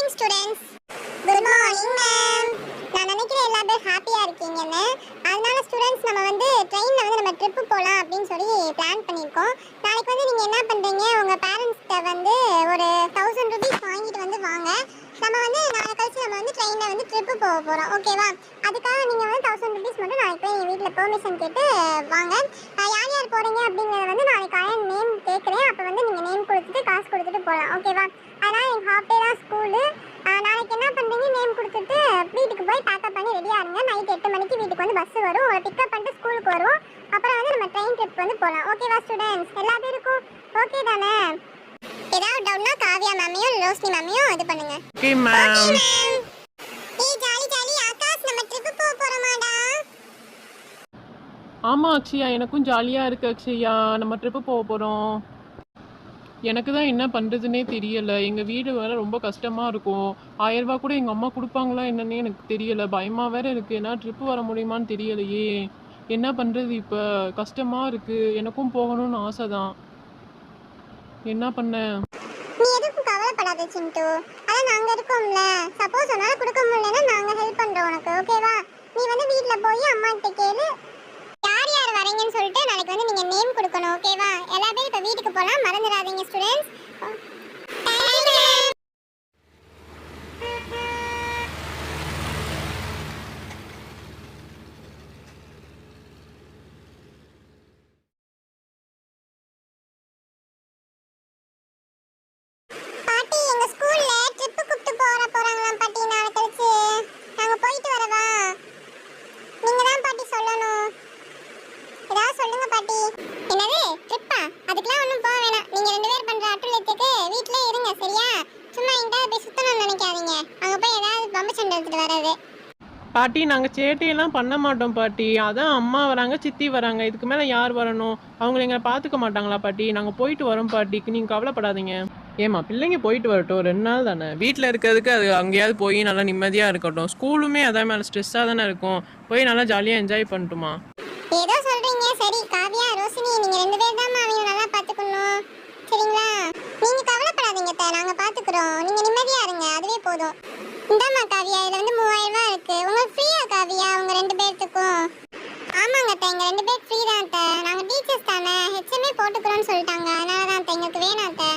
Morning students. Good morning ma'am. நான் நினைக்கிறேன் எல்லா பேரும் ஹாப்பியா இருக்கீங்கன்னு. அதனால ஸ்டூடண்ட்ஸ் நம்ம வந்து ட்ரெயின்ல வந்து நம்ம ட்ரிப் போலாம் அப்படினு சொல்லி பிளான் பண்ணிருக்கோம். நாளைக்கு வந்து நீங்க என்ன பண்றீங்க, உங்க பேரண்ட்ஸ்ட்ட வந்து ஒரு 1000 ரூபீஸ் வாங்கிட்டு வந்து வாங்க. நம்ம வந்து நாளை கழிச்சு நம்ம வந்து ட்ரெயின்ல வந்து ட்ரிப் போக போறோம். ஓகேவா? அதுக்காக நீங்க வந்து 1000 ரூபீஸ் மட்டும் நாளைக்கு போய் எங்க வீட்ல பெர்மிஷன் கேட்டு வாங்க. யார் யார் போறீங்க அப்படிங்கறத வந்து நாளைக்கு காலையில நேம் கேக்குறேன். அப்ப வந்து நீங்க நேம் கொடுத்துட்டு காசு கொடுத்துட்டு போலாம். ஓகேவா? அதனால எனக்கு ஹாஃப் டே தான் ஸ்கூல். நாளைக்கு என்ன பண்றீங்க, நேம் கொடுத்துட்டு வீட்டுக்கு போய் பேக்கப் பண்ணி ரெடியா இருங்க. நைட் 8 மணிக்கு வீட்டுக்கு வந்து பஸ் வரும். உங்களை பிக்கப் பண்ணிட்டு ஸ்கூலுக்கு வரும். அப்புறம் வந்து நம்ம ட்ரெயின் ட்ரிப் வந்து போலாம். ஓகேவா ஸ்டூடண்ட்ஸ்? எல்லா பேருக்கும் ஓகே தானே? ஏதாவது டவுட்னா காவியா மேமையும் ரோஷினி மேமையும் இது பண்ணுங்க. Okay ma'am. ஏய் ஜாலி ஜாலி ஆகாஷ், நம்ம ட்ரிப் போக போறோமாடா? ஆமா அக்ஷயா, எனக்கும் ஜாலியா இருக்கு அக்ஷயா. நம்ம ட்ரிப்பு போக போறோம். எனக்கு தான் என்ன பண்ணுறதுனே தெரியலை. எங்கள் வீடு வேறு ரொம்ப கஷ்டமாக இருக்கும். 1000 ரூபா கூட எங்கள் அம்மா கொடுப்பாங்களா என்னன்னே எனக்கு தெரியலை. பயமாக வேறு இருக்குது. ஏன்னா ட்ரிப்பு வர முடியுமான்னு தெரியலையே. என்ன பண்ணுறது இப்போ? கஷ்டமாக இருக்குது. எனக்கும் போகணும்னு ஆசை தான். என்ன பண்ண? நீ எதுக்கும் கவலைப்படாத சிண்டு. அதான் நாங்க இருக்கோம்ல. சப்போஸ் உன்னால கொடுக்க முடியலன்னா நாங்க ஹெல்ப் பண்றோம் உனக்கு. ஓகேவா? நீ வந்து வீட்ல போய் அம்மா கிட்ட கேளு யார் யார் வரீங்கன்னு சொல்லிட்டு நாளைக்கு வந்து நீங்க நேம் கொடுக்கணும். ஓகேவா? எல்லா பேரும் இப்ப வீட்டுக்கு போலாம், மறந்துடாதீங்க ஸ்டூடண்ட்ஸ். பாட்டி, எங்க ஸ்கூல்ல ட்ரிப் கூப்பிட்டு போறாங்களாம் பாட்டி. நாளை கழிச்சு நாங்க போயிட்டு வரவா? நீங்க தான் பாட்டி சொல்லணும். ஏதாவது சொல்லுங்க பாட்டி. என்னது ட்ரிப்பா? அதுக்கெல்லாம் ஒன்றும் போக வேணாம். நீங்க 2 பேர் பண்ற அட்டுலத்துக்கு வீட்லயே இருங்க. சரியா? சும்மா எங்கேயாவது போய் சுத்தணும்னு நினைக்காதீங்க. அங்க போய் ஏதாவது பம்பு சண்டை எடுத்துட்டு வர்றது. பாட்டி, நாங்கள் சேட்டையெல்லாம் பண்ண மாட்டோம் பாட்டி. அதான் அம்மா வராங்க, சித்தி வராங்க. இதுக்கு மேலே யார் வரணும்? அவங்கள எங்களை பார்த்துக்க மாட்டாங்களா பாட்டி? நாங்கள் போயிட்டு வரோம் பாட்டிக்கு, நீங்கள் கவலைப்படாதீங்க. ஏம்மா, பிள்ளைங்க போயிட்டு வரட்டும். 2 நாள் தானே. வீட்டில் இருக்கிறதுக்கு அது அங்கேயாவது போய் நல்லா நிம்மதியாக இருக்கட்டும். ஸ்கூலுமே அதான் மேலே ஸ்ட்ரெஸ்ஸாக தானே இருக்கும். போய் நல்லா ஜாலியாக என்ஜாய் பண்ணட்டுமா? ஏதோ சொல்றீங்க. சரி காவியா, ரோஷினி, நீங்க 2 பேர் தான் அவங்க நல்லா பாத்துக்கணும். சரிங்களா? நீங்க கவலைப்படாதீங்க அத்தை, நாங்க பாத்துக்கிறோம். நீங்க நிம்மதியா இருங்க, அதுவே போதும். இந்தாம்மா காவியா, இதுல வந்து 3000 ரூபாய் இருக்கு. உங்களுக்கு ஃப்ரீயா காவியா உங்க 2 பேர்த்துக்கும்? ஆமாங்க அத்தை, எங்க 2 பேர் ஃப்ரீ தான் அத்தை. நாங்க டீச்சர்ஸ் தானே, ஹெச்எம்ஏ போட்டுக்கிறோம்னு சொல்லிட்டாங்க. அதனால தான் அத்தை எங்களுக்கு வேணும் அத்தை.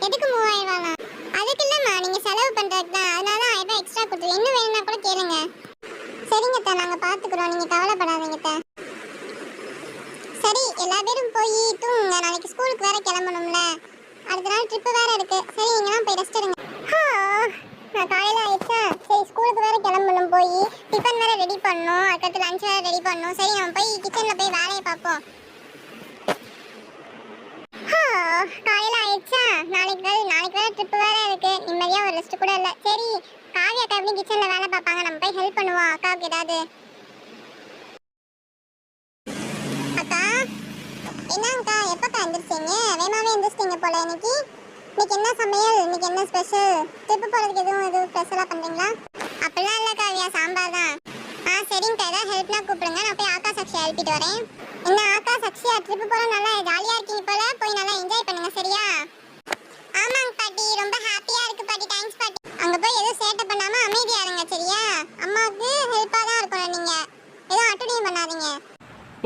எதுக்கு 3000 ரூபாய்? அதுக்கு இல்லம்மா, நீங்க செலவு பண்றதுக்கு தான். அதனால தான் 1000 ரூபாய் எக்ஸ்ட்ரா கொடுத்துருக்கேன். இன்னும் வேணும்னா கூட கேளுங்க. சரிங்க அத்தை, நாங்க பாத்துக்கிறோம். நீங்க கவலைப்படாதீங்க அத்தை. சரி, எல்லா பேரும் போய் தூங்குங்க. நாளைக்கு ஸ்கூலுக்கு வேற கிளம்பணும்ல. அடுத்த நாள் ட்ரிப் வேற இருக்கு. சரி, நீங்கலாம் போய் ரெஸ்ட் எடுங்க. நான் காலையில ஆயிடுச்சா? சரி, ஸ்கூலுக்கு வேற கிளம்பணும். போய் டிஃபன் வேற ரெடி பண்ணணும். அதுக்கடுத்து லஞ்ச் வேற ரெடி பண்ணணும். சரி, நம்ம போய் கிச்சன்ல போய் வேலையை பார்ப்போம். காலையில ஆயிடுச்சா? நாளைக்கு வேற ட்ரிப் வேற இருக்கு. நிம்மதியா ஒரு ரெஸ்ட் கூட இல்லை. சரி, காவியா அக்கா எப்படி கிச்சன்ல வேலை பார்ப்பாங்க, நம்ம போய் ஹெல்ப் பண்ணுவோம் அக்காவுக்கு ஏதாவது. என்னங்கக்கா, எப்பக்கா எந்திரிச்சீங்க? வேகமாவே எந்திரிச்சிட்டீங்க போல. இன்னைக்கு என்ன சமையல்? இன்னைக்கு என்ன ஸ்பெஷல்? ட்ரிப்பு போகிறதுக்கு எதுவும் ஸ்பெஷலாக பண்ணுறீங்களா? அப்படிலாம் இல்லை காவியா, சாம்பார் தான். சரிங்கக்கா, ஏதாவது ஹெல்ப்னா கூப்பிடுங்க. நான் போய் ஆகாஷ் அக்ஷயா எழுப்பிட்டு வரேன். என்ன ஆகாஷ் அக்ஷயா, ட்ரிப்பு போகிற நல்லா ஜாலியாக இருக்கீங்க போல. போய் நல்லா என்ஜாய் பண்ணுங்க. சரியா? ஆமாங்க பாட்டி, ரொம்ப ஹாப்பியாக இருக்கு பாட்டி. தேங்க்ஸ் பாட்டி. அங்கே போய் எதுவும் சேட்டை பண்ணாமல் அமைதியாக இருங்க. சரியா? அம்மாவுக்கு ஹெல்ப்பாக தான் இருக்கணும். நீங்கள் எதுவும் அட்டடியும் பண்ணாதீங்க.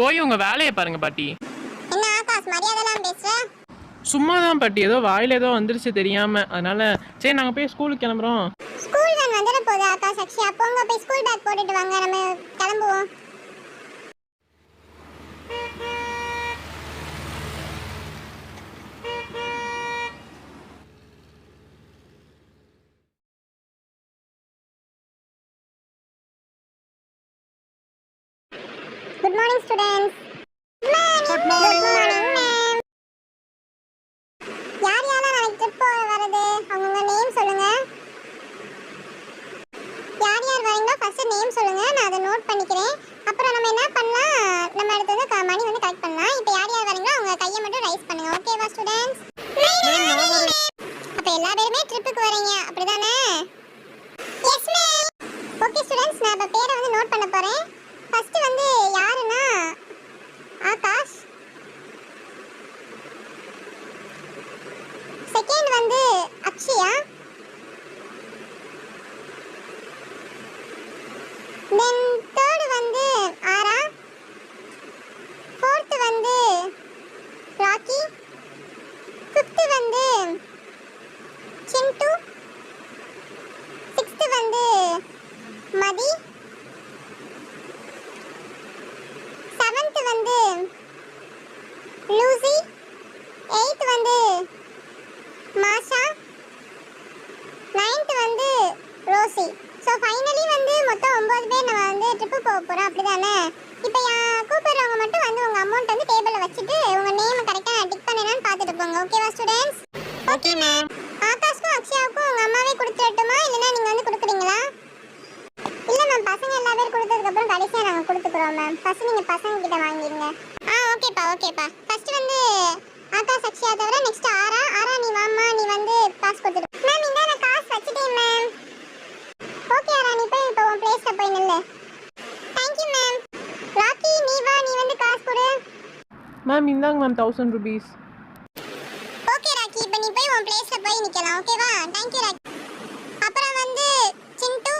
போய் உங்கள் வேலையை பாருங்க பாட்டி. என்ன ஆகாஷ், மரியாதைலாம் பேசுற? சும்மா தான் பாட்டி, ஏதோ வாயில் ஏதோ வந்துருச்சு தெரியாமல். அதனால சரி, நாங்கள் போய் ஸ்கூலுக்கு கிளம்புறோம். ஸ்கூல் வேன் வந்துட போகுது ஆகாஷ் அக்ஷயா. போங்க, போய் ஸ்கூல் பேக் போட்டுட்டு வாங்க, நம்ம கிளம்புவோம். Good morning students. Good morning ma'am. யார் யாரெல்லாம் நாளைக்கு ட்ரிப் வரது, அவங்க நேம் சொல்லுங்க. யார் யார் வரீங்களோ ஃபர்ஸ்ட் நேம் சொல்லுங்க. நான் அதை நோட் பண்ணிக்கிறேன். அப்புறம் நம்ம என்ன பண்ணலாம், நம்ம அடுத்து வந்து மணி வந்து கலெக்ட் பண்ணலாம். இப்போ யார் யார் வரீங்களோ அவங்க கையை மட்டும் ரைஸ் பண்ணுங்க. ஓகேவா ஸ்டூடண்ட்ஸ்? அப்போ எல்லா பேருமே ட்ரிப்புக்கு வரீங்க, அப்படிதானே? Yes ma'am. ஓகே ஸ்டூடண்ட்ஸ், நான் இப்போ பேரை வந்து நோட் பண்ண போகிறேன். ஃபர்ஸ்ட் வந்து யாருன்னா ஆகாஷ். செகண்ட் வந்து அக்ஷயா. ரோசி. ஸோ ஃபைனலி வந்து மொத்தம் 9 பேர் நம்ம வந்து ட்ரிப்பு போக போகிறோம், அப்படிதானே? இப்போ கூப்பிடுறவங்க மட்டும் வந்து உங்கள் அமௌண்ட் வந்து டேபிளில் வச்சுட்டு உங்கள் நேம் கரெக்டாக டிக் பண்ணேன்னு பார்த்துட்டு போங்க. ஓகேவா ஸ்டூடெண்ட்ஸ்? Okay ma'am. ஆகாஷ்க்கும் அக்ஷயாவுக்கும் உங்கள் அம்மாவே கொடுத்துடட்டுமா, இல்லைன்னா நீங்கள் வந்து கொடுக்குறீங்களா? இல்லை மேம், பசங்க எல்லா பேரும் கொடுத்ததுக்கப்புறம் கடைசியாக நாங்கள் கொடுத்துக்குறோம் மேம். ஃபஸ்ட்டு நீங்கள் பசங்க கிட்ட வாங்கிடுங்க. ஓகேப்பா ஓகேப்பா. ஃபஸ்ட்டு வந்து ஆகாஷ் அக்ஷயா தவிர நெக்ஸ்ட் ஆரா. ஆரா நீ வாம்மா, நீ வந்து காசு கொடுத்துட்டு. மேம் இந்த நான் காசு வச்சுட்டேன் மேம். ஓகே ஆரா, நீ போய் இப்போ உன் பிளேஸில் போய் நில்லு. Thank you ma'am. ராக்கி நீ வா, நீ வந்து காசு கொடு. மேம் இந்தாங்க மேம் 1000 rupees. ஓகே ராக்கி, இப்போ நீ போய் உன் பிளேஸில் போய் நிற்கலாம். ஓகேவா? தேங்க்யூ ராக்கி. அப்புறம் வந்து சிண்டு.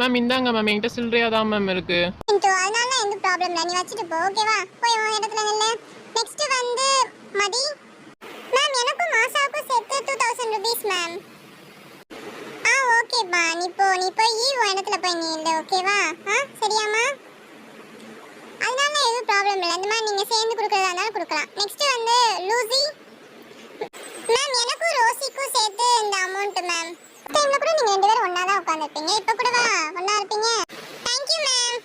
மேம் இந்தாங்க மேம், என்கிட்ட சில்லறையாக தான் மேம் இருக்குது. சிண்டு அதனால எந்த ப்ராப்ளம் இல்லை, நீ வச்சுட்டு போ. ஓகேவா? போய் உன் இடத்துல நில்லு. நெக்ஸ்ட் வந்து மதி. மேம் எனக்கும் மாசாவுக்கும் சேர்த்து 2000 rupees மேம். ஓகேப்பா, நீ போய் உன் இடத்துல போய் நில்லு. ஓகேவா? சரியாம்மா? அதனால எதுவும் ப்ராப்ளம் இல்லை, இந்த மாதிரி நீங்கள் சேர்ந்து கொடுக்குறதா இருந்தாலும் கொடுக்கலாம். நெக்ஸ்ட் வந்து லூசி. மேம் எனக்கும் ரோசிக்கும் சேர்த்து இந்த அமௌண்ட் மேம். டைமில் கூட நீங்கள் 2 பேரும் ஒன்றா தான் உட்காந்துருப்பீங்க, இப்போ கூடவா ஒன்றா இருப்பீங்க? Thank you ma'am.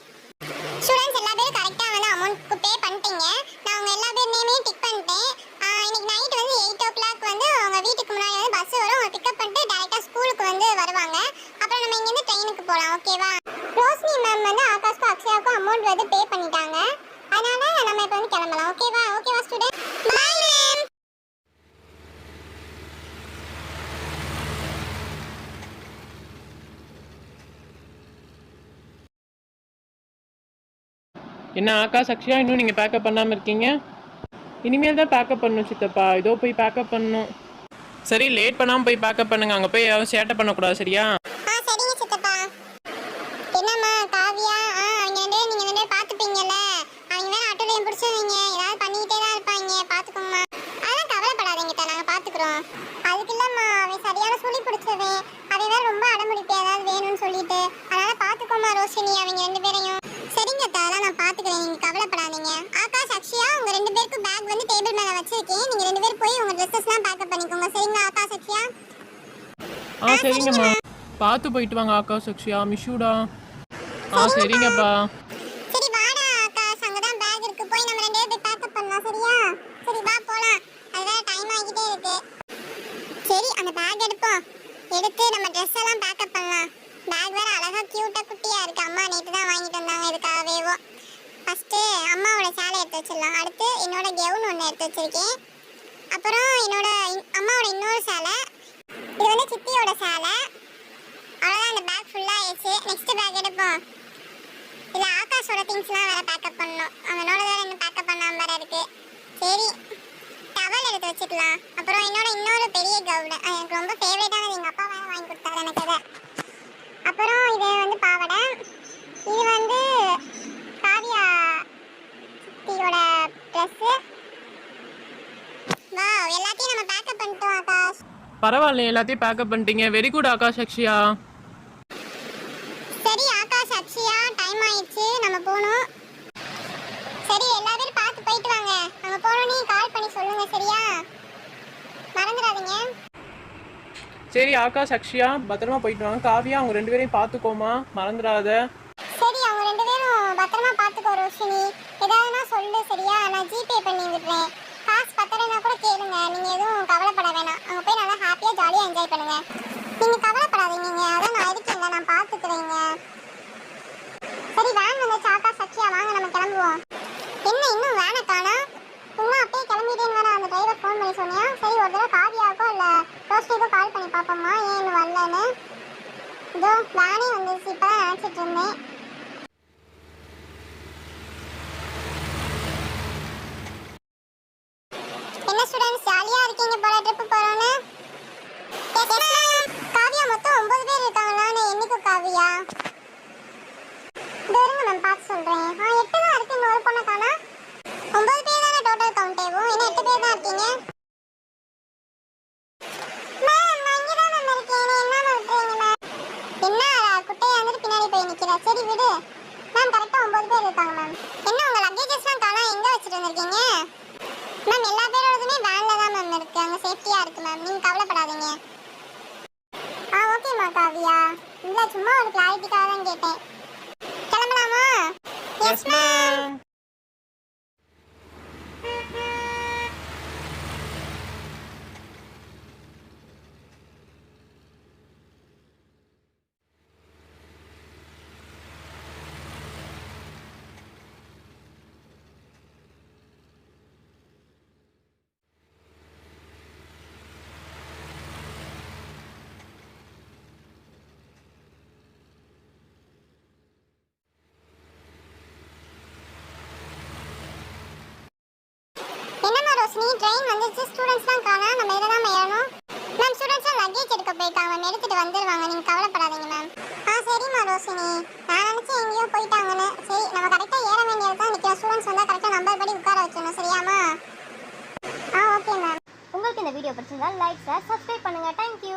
ஸ்டூடெண்ட்ஸ் எல்லா பேரும் கரெக்டாக வந்து அமௌண்ட் பே பண்ணிட்டீங்க. நான் உங்கள் எல்லா பேர் நேமையும் டிக் பண்ணிட்டேன். இன்னைக்கு நைட் வந்து 8 o'clock வந்து உங்கள் வீட்டுக்கு முன்னாடி வந்து பஸ் வரும். உங்களை பிக்கப் பண்ணிட்டு டேரெக்டாக ஸ்கூலுக்கு வந்து வருவாங்க. அப்புறம் நம்ம இங்கேருந்து ட்ரெயினுக்கு போகலாம். ஓகேவா? ரோஷினி மேம் வந்து ஆகாஷ்க்கும் அக்ஷயாவுக்கும் அமௌண்ட் வந்து பே பண்ணிட்டாங்க. அதனால நம்ம இப்போ வந்து கிளம்பலாம். ஓகேவா ஸ்டூடெண்ட்? Bye ma'am. என்ன ஆகாஷ் அக்ஷயா, இன்னும் நீங்கள் பேக்கப் பண்ணாமல் இருக்கீங்க? இனிமேல் தான் பேக்கப் பண்ணணும் சித்தப்பா. இதோ போய் பேக்கப் பண்ணணும். சரி லேட் பண்ணாமல் போய் பேக்கப் பண்ணுங்க. அங்கே போய் யாரும் சேட்டை பண்ணக்கூடாது, சரியா? சரிங்க சித்தப்பா. என்னம்மா காவியா, அவங்க நீங்கள் 2 பேரும் பார்த்துப்பீங்கல்ல. அவங்க வேறு ஆட்டோலையும் பிடிச்சவங்க, ஏதாவது பண்ணிக்கிட்டே தான் இருப்பாங்க, பார்த்துக்கோம்மா. அதெல்லாம் கவலைப்படாதீங்க, நாங்கள் பார்த்துக்குறோம். அதுக்கு இல்லைம்மா, அவன் சரியான சொல்லி பிடிச்சவன். அவன் வேறு ரொம்ப அடம்பிடிப்பு ஏதாவது வேணும்னு சொல்லிட்டு. அதனால் பார்த்துக்கோம்மா ரோஷினி, அவங்க 2 பேரையும். சரிங்க அதெல்லாம் நான் பார்த்துக்கிறேன், நீங்கள் கவலைப்படாதீங்க. ஆகாஷ் அக்ஷயா உங்கள் 2 பேருக்கும் பேக் வந்து டேபிள் மேலே வச்சிருக்கேன். நீங்கள் 2 பேர் போய் உங்கள் ட்ரெஸ்ஸஸ்லாம் பேக்கப் பண்ணிக்கோங்க. சரிங்களா ஆகாஷ் அக்ஷயா? சரிங்கம்மா. பார்த்து போயிட்டு வாங்க ஆகாஷ் அக்ஷயா. மிஷூடா. சரிங்கப்பா. சரி வாடா ஆகாஷ், அங்கே தான் பேக் இருக்கு. போய் நம்ம 2 பேரும் போய் பேக்கப் பண்ணலாம். சரியா? சரி வா போகலாம், அதுதான் டைம் ஆகிட்டே இருக்கு. சரி அந்த பேக் எடுத்து நம்ம ட்ரெஸ் எல்லாம் பேக்கப் பண்ணலாம். பேக் வேற அழகா கியூட்டாக குட்டியாக இருக்கு. அம்மா நேற்று தான் வாங்கிட்டு வந்தாங்க இதுக்காகவேவோ. ஃபஸ்ட்டு அம்மாவோட சேலை எடுத்து வச்சிடலாம். அடுத்து என்னோட கெவுன் ஒன்று எடுத்து வச்சிருக்கேன். அப்புறம் அம்மாவோட இன்னொரு சேலை. இது வந்து சித்தியோட சேலை. அவ்வளோதான், அந்த பேக் ஃபுல்லாக ஆயிடுச்சு. நெக்ஸ்ட் பேக் எடுப்போம். இதில் ஆகாஷோட திங்ஸ்லாம் வேறு பேக்கப் பண்ணணும். அவனோட வேறு இன்னும் பேக்கப் பண்ணாமல் வேறு இருக்குது. சரி டவல் எடுத்து வச்சுக்கலாம். அப்புறம் இன்னொரு பெரிய கவுன், எனக்கு ரொம்ப ஃபேவரட்டானது. எங்கள் அப்பா வேறு வாங்கி கொடுத்தாரு எனக்கு அதை. அப்புறம் இது வந்து பாவாடை. இது வந்து காவியா சித்தியோட ட்ரெஸ்ஸு. வா எல்லாத்தையும் நம்ம பேக்கப் பண்ணிட்டோம் ஆகாஷ். பரவாயில்ல, எல்லாத்தையும் பேக்கப் பண்ணிட்டீங்க. Very good Akash Akshaya. சரி ஆகாஷ் அக்ஷயா, டைம் ஆயிடுச்சு, நம்ம போகணும். சரி எல்லா பேரும் பார்த்து போயிட்டு வாங்க. நம்ம போனோன்னே கால் பண்ணி சொல்லுங்க, சரியா? மறந்துடாதீங்க. சரி ஆகாஷ் அக்ஷயா, பத்திரமா போயிட்டு வாங்க. காவியா அவங்க 2 பேரையும் பார்த்துக்கோமா, மறந்துடாத. சரி அவங்க 2 பேரும் பத்திரமா பார்த்துக்கோ ரோஷினி. ஏதாவதுனா சொல்லு, சரியா? நான் ஜிபே பண்ணி விடுறேன். காசு பத்தலைன்னா கூட கேளுங்க, நீங்கள் எதுவும் கவலைப்பட வேணாம். அங்கே போய் நல்லா ஹாப்பியாக ஜாலியாக என்ஜாய் பண்ணுங்க. நீங்கள் கவலைப்படாதீங்க, அதான் நான் இருக்கேன்ல, நான் பார்த்துக்கிறேங்க. சரி வேன் வந்துச்சு ஆகாஷ் அக்ஷயா, வாங்க நம்ம கிளம்புவோம். என்ன இன்னும் வேனை காணா? இன்னும் அப்படியே கிளம்பிட்டேன்னு வேற அந்த டிரைவர் ஃபோன் பண்ணி சொன்னியா? சரி ஒரு தடவை காவியாவுக்கோ இல்லை ரோஸ்டிக்கோ கால் பண்ணி பார்ப்போம்மா, ஏன் இன்னும் வரலன்னு. இதோ வேனே வந்துச்சு, இப்போ தான் நினச்சிட்டு இருந்தேன். என்ன ஸ்டூடெண்ட்ஸ் ஜாலியாக இருக்கீங்க போல ட்ரிப்பு போகிறோன்னு? காவியா மொத்தம் 9 பேர் இருக்காங்களான்னு என்னைக்கும் காவியா? இது இருங்க மேம் பார்த்து சொல்கிறேன். 8 தான் இருக்கு, இன்னொரு பொண்ணை காணா. 9 பேர் தானே டோட்டல் கவுண்ட் ஆகும், இன்னும் 8 பேர் தான் இருக்கீங்க. மேம் நான் இங்கே தான் மேம் இருக்கேன், என்ன பண்ணுறீங்க மேம்? என்ன குட்டையை வந்துட்டு பின்னாடி போய் நிற்கிற? சரி விடு மேம், கரெக்டாக 9 பேர் இருக்காங்க மேம். என்ன உங்கள் லக்கேஜஸ்லாம் காணா, எங்கே வச்சுட்டு வந்திருக்கீங்க? மேம் எல்லா பேரோடதுமே வேனில் தான் மேம் இருக்குது, அங்கே சேஃப்டியாக இருக்குது மேம், நீங்கள் கவலைப்படாதீங்க. ஓகேம்மா காவியா, இல்ல சும்மா ஒரு கிளாரிட்டிக்காக தான் கேட்டேன். கிளம்பலாமா? Yes ma'am. என்னம்மா ரோஷினி ட்ரெயின் வந்துச்சு, ஸ்டூடெண்ட்ஸ்லாம் காணா, நம்ம இதில் தான் ஏறணும். மேம் ஸ்டூடெண்ட்ஸ்லாம் லக்கேஜ் எடுக்க போயிருக்காங்க மேம், எடுத்துட்டு வந்துடுவாங்க, நீங்கள் கவலைப்படாதீங்க மேம். சரிம்மா ரோஷினி, நான் நினச்சேன் எங்கேயோ போயிட்டாங்கன்னு. சரி நம்ம கரெக்டாக ஏற வேண்டியது தான் நிற்கிற. ஸ்டூடெண்ட்ஸ் வந்தால் கரெக்டாக நம்பர் படி உட்கார வச்சணும், சரியாம்மா? Okay ma'am. உங்களுக்கு இந்த வீடியோ பிடிச்சிருந்தா லைக் ஷேர் சப்ஸ்கிரைப் பண்ணுங்க. தேங்க்யூ.